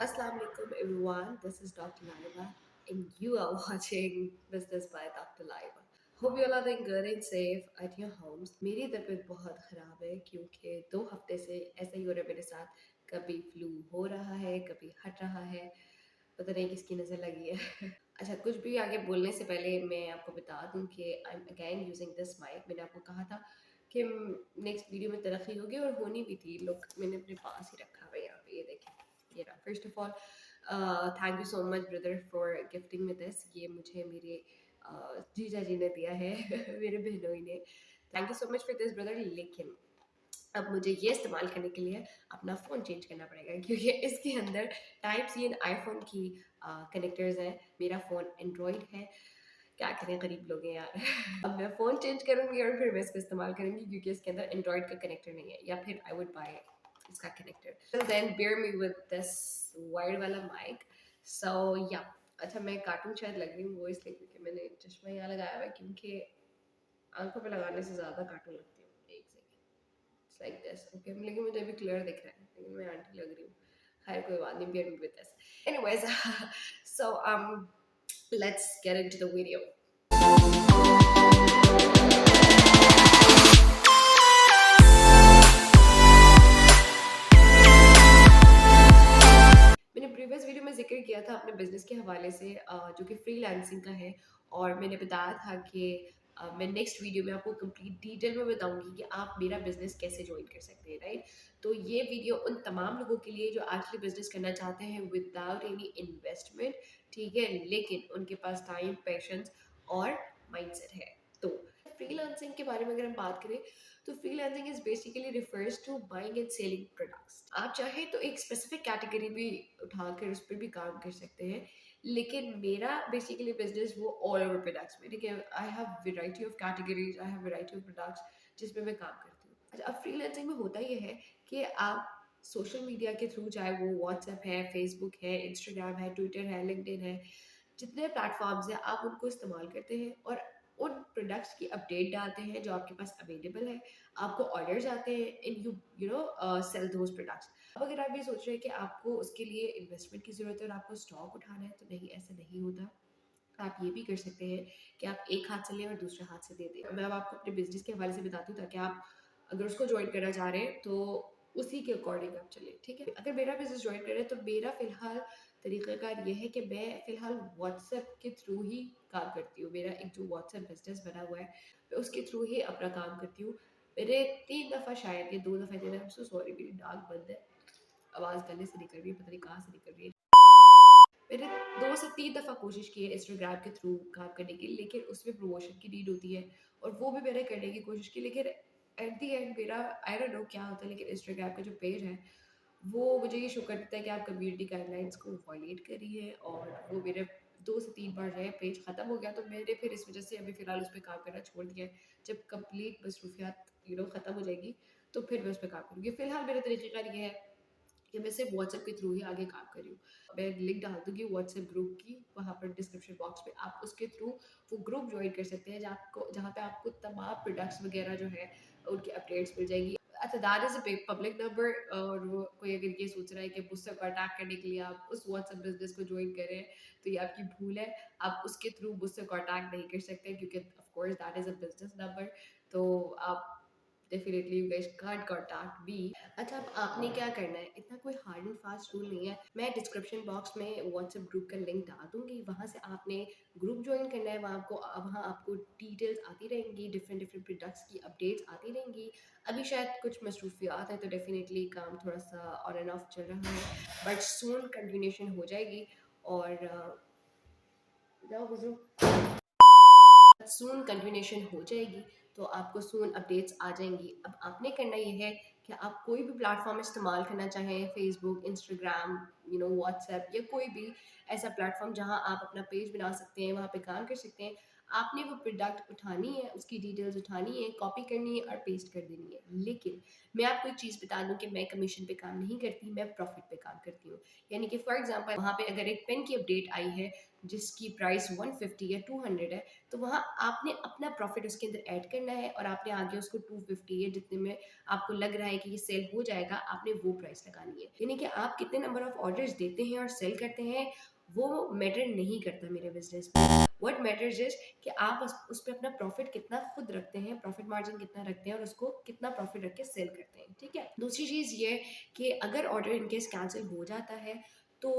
Assalamu alaikum everyone, this is Dr. Laiba and you are watching Business by Dr. Laiba. Hope you all are doing good and safe at your homes. मेरी तबीयत बहुत ख़राब है क्योंकि 2 हफ्ते से ऐसा ही हो रहा है मेरे साथ। कभी फ्लू हो रहा है, कभी हट रहा है, पता नहीं किसकी नज़र लगी है। अच्छा, कुछ भी आगे बोलने से पहले मैं आपको बता दूं कि I am again using this mic. मैंने आपको कहा था कि नेक्स्ट वीडियो में तरक्की होगी और होनी भी थी। लोग मैंने अपने पास ही रखा हुआ है, यहाँ पे ये देखें। ये रहा। First of all thank you so much brother for gifting में दिस। ये मुझे मेरे जीजा जी ने दिया है मेरे बहनोई ने। Thank you so much for this brother. लेकिन अब मुझे ये इस्तेमाल करने के लिए अपना फ़ोन चेंज करना पड़ेगा क्योंकि इसके अंदर टाइप सी एंड आईफोन की कनेक्टर्स हैं। मेरा फ़ोन एंड्रॉयड है। क्या करें, गरीब लोग हैं यार। अब मैं फ़ोन चेंज करूँगी और फिर मैं इसको इस्तेमाल करूँगी क्योंकि इसके अंदर एंड्रॉयड का कनेक्टर नहीं है, या फिर आई वुड बाय इसका connector. Till then bear me with this wired वाला माइक। सो या अच्छा, मैं कार्टून शायद लग रही हूँ वो इसलिए क्योंकि मैंने चश्मा यहाँ लगाया हुआ है, क्योंकि आंखों पे लगाने से ज़्यादा कार्टून लगती हूँ। एक सेकंड, लाइक दिस। ओके, लेकिन मुझे अभी क्लियर दिख रहा है, लेकिन मैं आंटी लग रही हूँ। खैर कोई बात नहीं, bear with this. Anyways, so let's get into the video. मैंने प्रीवियस वीडियो में जिक्र किया था अपने बिजनेस के हवाले से, जो कि फ्रीलांसिंग का है। और मैंने बताया था कि मैं नेक्स्ट वीडियो में आपको कंप्लीट डिटेल में बताऊंगी कि आप मेरा बिजनेस कैसे ज्वाइन कर सकते हैं, राइट। तो ये वीडियो उन तमाम लोगों के लिए जो एक्चुअली बिजनेस करना चाहते हैं विदाउट एनी इन्वेस्टमेंट, ठीक है, लेकिन उनके पास टाइम, पेशेंस और माइंडसेट है। तो फ्रीलांसिंग के बारे में अगर हम बात करें तो freelancing is basically refers to buying and selling products. आप चाहे तो एक स्पेसिफिक कैटेगरी भी उठाकर उस पर भी काम कर सकते हैं, लेकिन मेरा बेसिकली बिजनेस वो ऑल ओवर प्रोडक्ट्स में, ठीक है। I have variety of categories, I have variety of products जिसमें मैं काम करती हूँ। अच्छा, अब फ्रीलांसिंग में होता ये है कि आप सोशल मीडिया के थ्रू, चाहे वो व्हाट्सएप है, फेसबुक है, इंस्टाग्राम है, ट्विटर है, लिंक्डइन है, जितने प्लेटफॉर्म्स हैं आप उनको इस्तेमाल करते हैं और उन प्रोडक्ट्स की अपडेट डालते हैं जो आपके पास अवेलेबल है। आपको ऑर्डर्स आते हैं and you know sell those products. अब अगर आप ये सोच रहे हैं कि आपको उसके लिए इन्वेस्टमेंट की ज़रूरत है और आपको स्टॉक उठाना है, तो नहीं, ऐसा नहीं होता। आप ये भी कर सकते हैं कि आप एक हाथ से लें और दूसरे हाथ से दे दें। मैं अब आपको अपने बिजनेस के हवाले से बताती हूँ ताकि आप अगर उसको ज्वाइन करना चाह रहे हैं तो उसी के अकॉर्डिंग आप चलें, ठीक है। अगर मेरा बिजनेस ज्वाइन कर रहे हैं तो मेरा फ़िलहाल तरीक़ाकार ये है कि मैं फ़िलहाल व्हाट्सएप के थ्रू ही काम करती हूँ। मेरा एक जो व्हाट्सएप बिजनेस बना हुआ है, मैं उसके थ्रू ही अपना काम करती हूँ। मैंने 3 दफ़ा, शायद ये 2 दफ़ा देना, आई एम सो सॉरी, मेरी नाक बंद है, आवाज़ गले से निकल रही है, पता नहीं कहाँ से निकल रही है। मैंने 2 से 3 दफ़ा कोशिश की है इंस्टाग्राम के थ्रू काम करने की, लेकिन उसमें प्रमोशन की नीड होती है और वो भी मैंने करने की कोशिश की, लेकिन एट द एंड मेरा आई डोंट नो क्या होता है, लेकिन इंस्टाग्राम का जो पेज है वो मुझे ये शो कर देता है कि आप कम्युनिटी गाइडलाइंस को वायलेट कर रही है। और वो मेरे 2 से 3 बार जो है पेज ख़त्म हो गया, तो मैंने फिर इस वजह से अभी फ़िलहाल उस पे काम करना छोड़ दिया है। जब कंप्लीट मसरूफियात ख़त्म हो जाएगी तो फिर मैं उस पे काम करूँगी। फ़िलहाल मेरा तरीक़ेकार ये है कि मैं सिर्फ व्हाट्सएप के थ्रू ही आगे काम कर रही हूँ। मैं लिंक डाल दूँगी व्हाट्सएप ग्रुप की, वहाँ पर डिस्क्रिप्शन बॉक्स में आप उसके थ्रू वो ग्रुप जॉइन कर सकते हैं, जहाँ पे आपको तमाम प्रोडक्ट्स वगैरह जो है उनकी अपडेट्स मिल जाएगी। अच्छा, that is a public number, और वो कोई अगर ये सोच रहा है कि मुझसे कॉन्टैक्ट करने के लिए आप उस व्हाट्सएप बिज़नेस को जॉइन करें, तो ये आपकी भूल है। आप उसके थ्रू मुझसे कॉन्टैक्ट नहीं कर सकते क्योंकि of course that is a business number. तो आप definitely you guys can't contact me. अच्छा, अब आपने क्या करना है, इतना कोई हार्ड एंड फास्ट रूल नहीं है। मैं डिस्क्रिप्शन बॉक्स में व्हाट्सएप ग्रुप का लिंक डाल दूँगी, वहाँ से आपने ग्रुप जॉइन करना है। वहाँ आपको डिटेल्स आती रहेंगी, डिफरेंट डिफरेंट प्रोडक्ट्स की अपडेट्स आती रहेंगी। अभी शायद कुछ मसरूफियात है तो डेफिनेटली काम थोड़ा-सा ऑन एंड ऑफ चल रहा है, बट सून कंटिन्यूएशन हो जाएगी और जाओ गुज़रो। सून कंटिन्यूएशन हो जाएगी, तो आपको सून अपडेट्स आ जाएंगी। अब आपने करना ये है कि आप कोई भी प्लेटफॉर्म इस्तेमाल करना चाहें, फेसबुक, इंस्टाग्राम, व्हाट्सएप, या कोई भी ऐसा प्लेटफॉर्म जहां आप अपना पेज बना सकते हैं, वहां पे काम कर सकते हैं। आपने वो प्रोडक्ट उठानी है, उसकी डिटेल्स उठानी है, कॉपी करनी है और पेस्ट कर देनी है। लेकिन मैं आपको एक चीज़ बता दूँ कि मैं कमीशन पे काम नहीं करती, मैं प्रॉफिट पे काम करती हूँ। यानी कि फॉर एग्जांपल वहाँ पे अगर एक पेन की अपडेट आई है जिसकी प्राइस 150 या 200 है, तो वहाँ आपने अपना प्रॉफिट उसके अंदर ऐड करना है और आपने आगे उसको 250 या जितने में आपको लग रहा है कि ये सेल हो जाएगा, आपने वो प्राइस लगानी है। यानी कि आप कितने नंबर ऑफ ऑर्डर्स देते हैं और सेल करते हैं, वो मैटर नहीं करता मेरे बिजनेस में। व्हाट मैटर्स इज कि आप उस पे अपना प्रॉफिट कितना खुद रखते हैं, प्रॉफिट मार्जिन कितना रखते हैं और उसको कितना प्रॉफिट रख के सेल करते हैं। ठीक है, दूसरी चीज़ ये कि अगर ऑर्डर इनकेस कैंसिल हो जाता है तो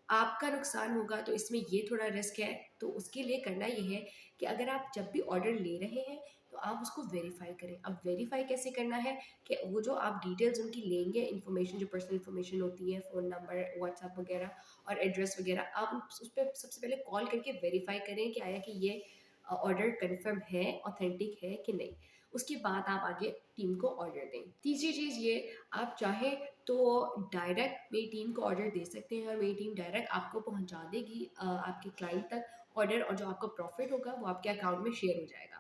आपका नुकसान होगा, तो इसमें ये थोड़ा रिस्क है। तो उसके लिए करना ये है कि अगर आप जब भी ऑर्डर ले रहे हैं तो आप उसको वेरीफाई करें। अब वेरीफाई कैसे करना है कि वो जो आप डिटेल्स उनकी लेंगे, इन्फॉर्मेशन जो पर्सनल इन्फॉर्मेशन होती है, फ़ोन नंबर, व्हाट्सएप वगैरह और एड्रेस वगैरह, आप उस पर सबसे पहले कॉल करके वेरीफाई करें कि आया कि ये ऑर्डर कंफर्म है, ऑथेंटिक है कि नहीं। उसके बाद आप आगे टीम को ऑर्डर दें। तीसरी चीज़ ये, आप चाहें तो डायरेक्ट मेरी टीम को ऑर्डर दे सकते हैं और मेरी टीम डायरेक्ट आपको पहुंचा देगी आपके क्लाइंट तक ऑर्डर, और जो आपका प्रॉफिट होगा वो आपके अकाउंट में शेयर हो जाएगा।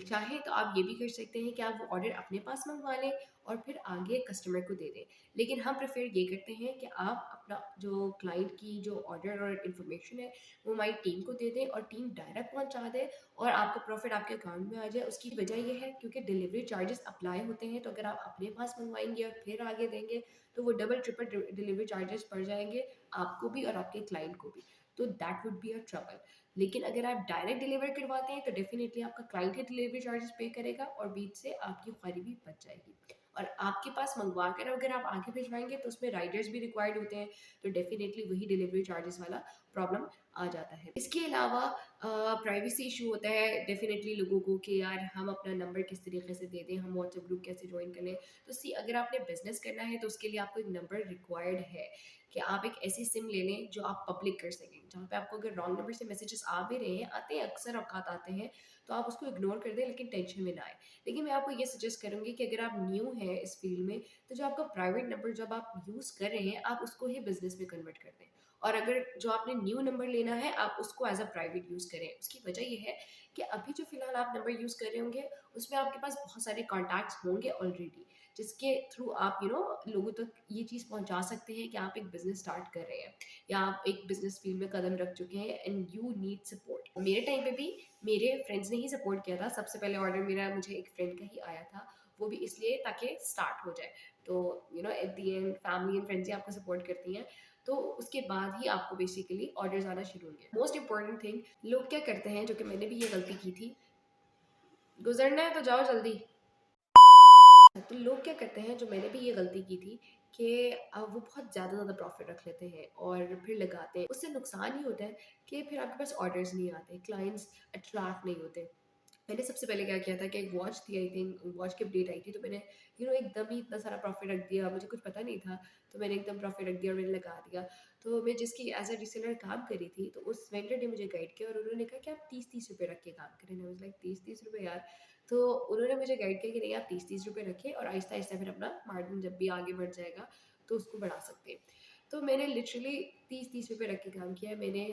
चाहे तो आप ये भी कर सकते हैं कि आप वो ऑर्डर अपने पास मंगवा लें और फिर आगे कस्टमर को दे दें। लेकिन हम प्रेफर ये करते हैं कि आप अपना जो क्लाइंट की जो ऑर्डर और इन्फॉर्मेशन है वो हमारी टीम को दे दें और टीम डायरेक्ट पहुंचा दे और आपका प्रॉफिट आपके अकाउंट में आ जाए। उसकी वजह ये है क्योंकि डिलीवरी चार्जेस अप्लाई होते हैं, तो अगर आप अपने पास मंगवाएंगे और फिर आगे देंगे तो वो डबल ट्रिपल डिलीवरी चार्जेस पड़ जाएंगे आपको भी और आपके क्लाइंट को भी। तो that would be a trouble. लेकिन अगर आप डायरेक्ट डिलीवर करवाते हैं तो डेफिनेटली आपका क्लाइंट ही डिलीवरी चार्जेस पे करेगा और बीच से आपकी ख्वारी भी बच जाएगी। और आपके पास मंगवा कर अगर आप आगे भिजवाएंगे तो उसमें राइडर्स भी रिक्वायर्ड होते हैं, तो डेफिनेटली वही डिलीवरी चार्जेस वाला प्रॉब्लम आ जाता है। इसके अलावा प्राइवेसी इशू होता है डेफिनेटली लोगों को कि यार हम अपना नंबर किस तरीके से दे दें, हम व्हाट्सएप ग्रुप कैसे ज्वाइन कर लें। तो सी अगर आपने बिजनेस करना है तो उसके लिए आपको एक नंबर रिक्वायर्ड है कि आप एक ऐसी सिम ले लें जो आप पब्लिक कर सकें, जहाँ पे आपको अगर रॉन्ग नंबर से मैसेजेस आ भी रहे हैं, आते हैं अक्सर औकात आते हैं, तो आप उसको इग्नोर कर दें लेकिन टेंशन में ना आए। लेकिन मैं आपको ये सजेस्ट करूँगी कि अगर आप न्यू हैं इस फील्ड में तो जो आपका प्राइवेट नंबर जब आप यूज़ कर रहे हैं आप उसको ही बिजनेस में कन्वर्ट कर दें। और अगर जो आपने न्यू नंबर लेना है आप उसको एज अ प्राइवेट यूज़ करें। उसकी वजह ये है कि अभी जो फिलहाल आप नंबर यूज़ कर रहे होंगे उसमें आपके पास बहुत सारे कॉन्टैक्ट्स होंगे ऑलरेडी, जिसके थ्रू आप लोगों तक ये चीज़ पहुंचा सकते हैं कि आप एक बिजनेस स्टार्ट कर रहे हैं या आप एक बिजनेस फील्ड में कदम रख चुके हैं एंड यू नीड सपोर्ट। मेरे टाइम पे भी मेरे फ्रेंड्स ने ही सपोर्ट किया था। सबसे पहले ऑर्डर मेरा मुझे एक फ्रेंड का ही आया था, वो भी इसलिए ताकि स्टार्ट हो जाए। तो at the end family and friends ही आपको सपोर्ट करती हैं, तो उसके बाद ही आपको बेसिकली ऑर्डर्स आना शुरू होंगे। मोस्ट इंपॉर्टेंट थिंग, लोग क्या करते हैं, जो कि मैंने भी ये गलती की थी, गुजरना है तो जाओ जल्दी। तो लोग क्या करते हैं, जो मैंने भी ये गलती की थी कि वो बहुत ज़्यादा प्रॉफिट रख लेते हैं और फिर लगाते हैं। उससे नुकसान ये होता है कि फिर आपके पास ऑर्डर्स नहीं आते, क्लाइंट्स अट्रैक्ट नहीं होते। मैंने सबसे पहले क्या किया था कि एक वॉच थी, आई थिंक वॉच की अपडेट आई थी, तो मैंने एकदम ही इतना सारा प्रॉफिट रख दिया, मुझे कुछ पता नहीं था। तो मैंने एकदम प्रॉफिट रख दिया और मैंने लगा दिया। तो मैं जिसकी एज अ रीसेलर काम करी थी, तो उस वेंडर ने मुझे गाइड किया और उन्होंने कहा कि आप 30-30 रुपये रख के काम करें। आई वाज लाइक 30-30 रुपये यार। तो उन्होंने मुझे गाइड किया कि नहीं, आप 30-30 रुपये रखें और आहिस्ता आहिस्ता फिर अपना मार्जिन जब भी आगे बढ़ जाएगा तो उसको बढ़ा सकते हैं। तो मैंने लिटरली 30-30 रुपये रख के काम किया है। मैंने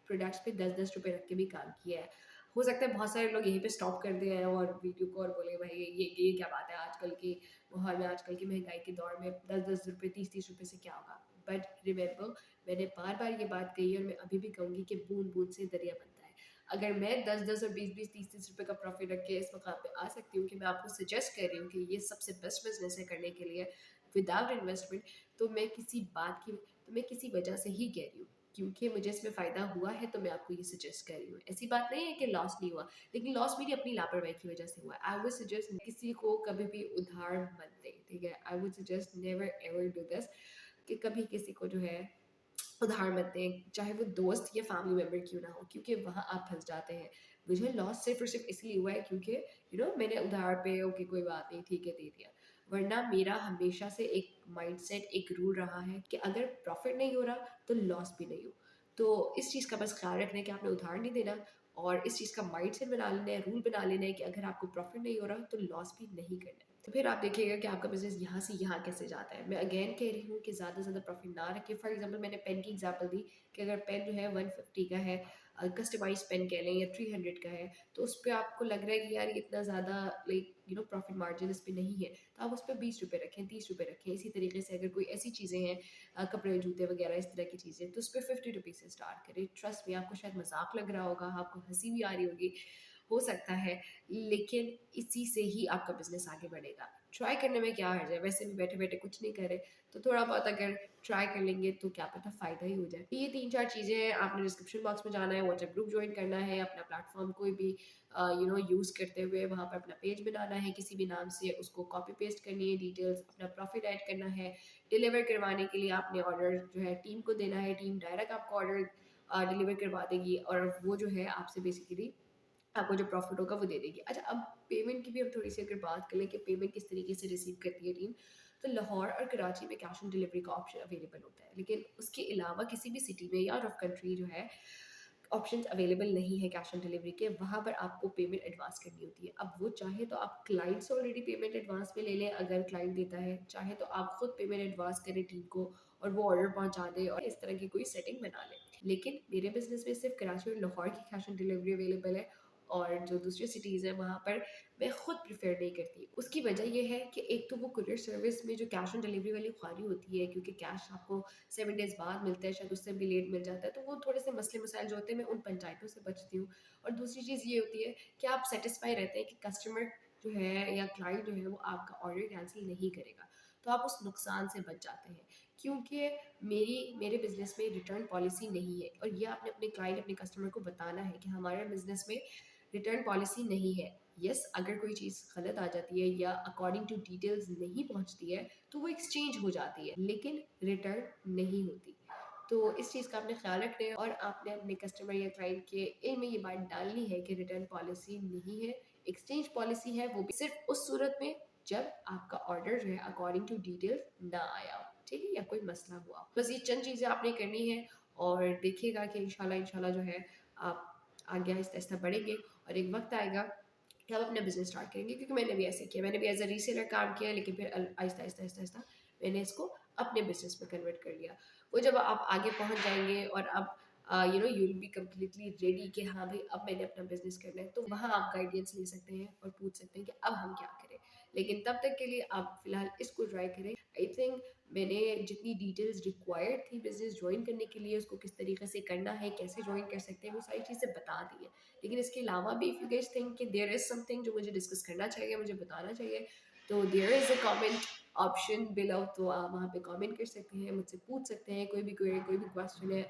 प्रोडक्ट्स पे 10-10 रुपये रख के भी काम किया है। हो सकता है बहुत सारे लोग यहीं पे स्टॉप कर दें और वीडियो को और बोले भाई ये क्या बात है, आजकल के माहौल में, आजकल की महंगाई के दौर में 10-10 रुपये 30-30 रुपये से क्या होगा। बट रिमेंबर, मैंने बार बार ये बात कही और मैं अभी भी कहूँगी कि बूंद बूंद से दरिया बनता है। अगर मैं 10-10 और 20-20 30-30 रुपये का प्रॉफिट रख के इस मकाम पे आ सकती हूँ कि मैं आपको सजेस्ट कर रही हूँ कि ये सबसे बेस्ट बिजनेस है करने के लिए विदाउट इन्वेस्टमेंट, तो मैं किसी वजह से ही कह रही हूँ, क्योंकि मुझे इसमें फ़ायदा हुआ है तो मैं आपको ये सजेस्ट कर रही हूँ। ऐसी बात नहीं है कि लॉस नहीं हुआ, लेकिन लॉस मेरी अपनी लापरवाही की वजह से हुआ। आई वुड सजेस्ट किसी को कभी भी उधार मत दें, ठीक है? I would suggest never ever do this, कि कभी किसी को जो है उधार मत दें, चाहे वो दोस्त या फैमिली मेम्बर क्यों ना हो, क्योंकि वहाँ आप फंस जाते हैं। मुझे लॉस सिर्फ और सिर्फ इसलिए हुआ है क्योंकि मैंने उधार पे ओके कोई बात नहीं, ठीक है, दे दिया। वरना मेरा हमेशा से एक माइंडसेट, एक रूल रहा है कि अगर प्रॉफिट नहीं हो रहा तो लॉस भी नहीं हो। तो इस चीज़ का बस ख्याल रखना है कि आपने उधार नहीं देना, और इस चीज़ का माइंडसेट बना लेना है, रूल बना लेना है कि अगर आपको प्रॉफिट नहीं हो रहा तो लॉस भी नहीं करना है। तो फिर आप देखिएगा कि आपका बिजनेस यहाँ से यहाँ कैसे जाता है। मैं अगेन कह रही हूँ कि ज़्यादा से ज़्यादा प्रॉफिट ना रखें। फॉर एग्जांपल मैंने पेन की एग्जांपल दी कि अगर पेन जो है 150 का है, कस्टमाइज पेन कह लें, या 300 का है, तो उस पर आपको लग रहा है कि यार ये इतना ज़्यादा लाइक प्रॉफिट मार्जिन इस पर नहीं है, तो आप उस पर 20 रुपये रखें, 30 रुपये रखें। इसी तरीके से अगर कोई ऐसी चीज़ें हैं, कपड़े जूते वगैरह इस तरह की चीज़ें, तो उस पर 50 रुपीज़ से स्टार्ट करें। ट्रस्ट में आपको शायद मजाक लग रहा होगा, आपको हंसी भी आ रही होगी, हो सकता है, लेकिन इसी से ही आपका बिजनेस आगे बढ़ेगा। ट्राई करने में क्या हर्ज है, वैसे भी बैठे बैठे कुछ नहीं करे, तो थोड़ा बहुत अगर ट्राई कर लेंगे तो क्या पता फ़ायदा ही हो जाए। ये 3-4 चीज़ें हैं। आपने डिस्क्रिप्शन बॉक्स में जाना है, व्हाट्सएप ग्रुप ज्वाइन करना है, अपना प्लेटफॉर्म कोई भी यूज़ करते हुए वहाँ पर अपना पेज बनाना है किसी भी नाम से, उसको कॉपी पेस्ट करनी है डिटेल्स, अपना प्रॉफिट ऐड करना है। डिलीवर करवाने के लिए आपने ऑर्डर जो है टीम को देना है, टीम डायरेक्ट आपको ऑर्डर डिलीवर करवा देगी, और वो जो है आपसे बेसिकली आपको जो प्रॉफिट होगा वो दे देगी। अच्छा, अब पेमेंट की भी हम थोड़ी सी अगर बात करें कि पेमेंट किस तरीके से रिसीव करती है टीम, तो लाहौर और कराची में कैश ऑन डिलीवरी का ऑप्शन अवेलेबल होता है, लेकिन उसके अलावा किसी भी सिटी में या आउट ऑफ कंट्री जो है ऑप्शंस अवेलेबल नहीं है कैश ऑन डिलीवरी के। वहाँ पर आपको पेमेंट एडवांस करनी होती है। अब वो चाहे तो आप क्लाइंट से ऑलरेडी पेमेंट एडवांस में ले लें अगर क्लाइंट देता है, चाहे तो आप खुद पेमेंट एडवांस करें टीम को और वो ऑर्डर पहुँचा दे, और इस तरह की कोई सेटिंग बना लें। लेकिन मेरे बिजनेस में सिर्फ कराची और लाहौर की कैश ऑन डिलीवरी अवेलेबल है, और जो दूसरी सिटीज़ हैं वहाँ पर मैं खुद प्रेफर नहीं करती। उसकी वजह ये है कि एक तो वो कुरियर सर्विस में जो कैश ऑन डिलीवरी वाली ख्वारी होती है, क्योंकि कैश आपको 7 डेज़ बाद मिलता है, शायद उससे भी लेट मिल जाता है, तो वो थोड़े से मसले मसाइल जो होते हैं मैं उन पंचायतों से बचती हूँ। और दूसरी चीज़ ये होती है कि आप सेटिस्फाई रहते हैं कि कस्टमर जो है या क्लाइंट जो है वो आपका ऑर्डर कैंसिल नहीं करेगा, तो आप उस नुकसान से बच जाते हैं। क्योंकि मेरे बिज़नेस में रिटर्न पॉलिसी नहीं है, और ये आपने अपने क्लाइंट, अपने कस्टमर को बताना है कि हमारे बिज़नेस में रिटर्न पॉलिसी नहीं है। यस, अगर कोई चीज़ गलत आ जाती है या अकॉर्डिंग टू डिटेल्स नहीं पहुंचती है, तो वो एक्सचेंज हो जाती है, लेकिन रिटर्न नहीं होती। तो इस चीज़ का आपने ख्याल रखना है, और आपने अपने कस्टमर या क्लाइंट के इन में ये बात डालनी है कि रिटर्न पॉलिसी नहीं है, एक्सचेंज पॉलिसी है, वो भी सिर्फ उस सूरत में जब आपका ऑर्डर जो है अकॉर्डिंग टू डिटेल्स ना आया हो, ठीक है, या कोई मसला हुआ हो। बस ये चंद चीज़ें आपने करनी है, और देखिएगा कि इंशाल्लाह इंशाल्लाह जो है आप आगे आहिस्ता आहिस्ता बढ़ेंगे, और एक वक्त आएगा कि आप अपना बिजनेस स्टार्ट करेंगे। क्योंकि मैंने भी ऐसे किया, मैंने भी एज अ रीसेलर काम किया, लेकिन फिर आहिस्ता आहिस्ता आहिस्ता आहिस्ता मैंने इसको अपने बिजनेस में कन्वर्ट कर लिया। वो जब आप आगे पहुंच जाएंगे और अब you will be completely ready कि हाँ भाई अब मैंने अपना बिजनेस करना है, तो वहाँ आप गाइडेंस ले सकते हैं और पूछ सकते हैं कि अब हम क्या करें। लेकिन तब तक के लिए आप फिलहाल इसको ट्राई करें। आई थिंक मैंने जितनी डिटेल्स रिक्वायर्ड थी बिजनेस ज्वाइन करने के लिए, उसको किस तरीके से करना है, कैसे ज्वाइन कर सकते हैं, वो सारी चीज़ें बता दी है। लेकिन इसके अलावा भी इफ़ यू गाइस थिंक कि देयर इज़ समथिंग जो मुझे डिस्कस करना चाहिए, मुझे बताना चाहिए, तो there is a comment option below, तो आप वहाँ पे कमेंट कर सकते हैं, मुझसे पूछ सकते हैं, कोई भी क्वेरी, कोई भी क्वेश्चन है।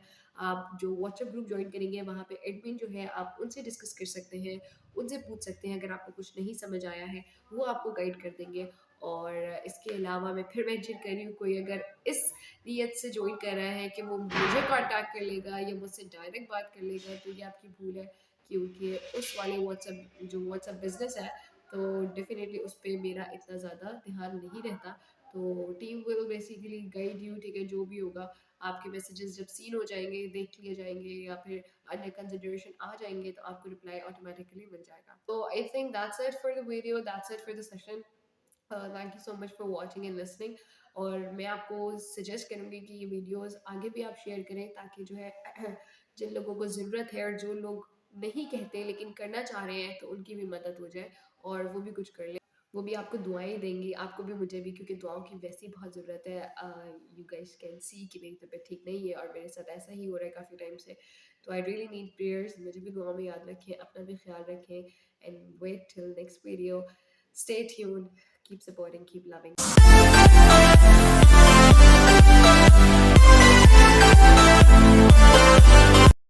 आप जो व्हाट्सएप ग्रुप ज्वाइन करेंगे वहाँ पे एडमिन जो है आप उनसे डिस्कस कर सकते हैं, उनसे पूछ सकते हैं, अगर आपको कुछ नहीं समझ आया है वो आपको गाइड कर देंगे। और इसके अलावा मैं फिर मेंशन कर रही हूँ, कोई अगर इस नीयत से ज्वाइन कर रहा है कि वो मुझे कांटेक्ट कर लेगा या मुझसे डायरेक्ट बात कर लेगा, तो ये आपकी भूल है। क्योंकि उस वाले व्हाट्सएप बिजनेस है, तो डेफिनेटली उस पर मेरा इतना ज़्यादा ध्यान नहीं रहता। तो team will basically guide you, ठीक है, जो भी होगा। आपके मैसेजेस जब सीन हो जाएंगे, देख लिए जाएंगे, या फिर अंडर कंसिडरेशन आ जाएंगे, तो आपको रिप्लाई ऑटोमेटिकली मिल जाएगा। तो I think that's it for the video, that's it for the session. Thank you so much for watching and listening. और मैं आपको सजेस्ट करूँगी कि ये वीडियोस आगे भी आप शेयर करें, ताकि जो है जिन लोगों को ज़रूरत है, और जो लोग नहीं कहते लेकिन करना चाह रहे हैं, तो उनकी भी मदद हो जाए और वो भी कुछ कर लें। वो भी आपको दुआएं देंगी, आपको भी मुझे भी, क्योंकि दुआओं की वैसी बहुत ज़रूरत है। यू गाइस कैन सी कि मेरी तबीयत ठीक नहीं है, और मेरे साथ ऐसा ही हो रहा है काफ़ी टाइम से। तो आई रियली नीड प्रेयर्स, मुझे भी दुआ में याद रखें, अपना भी ख्याल रखें। And wait till next video, stay tuned, keep supporting, keep loving.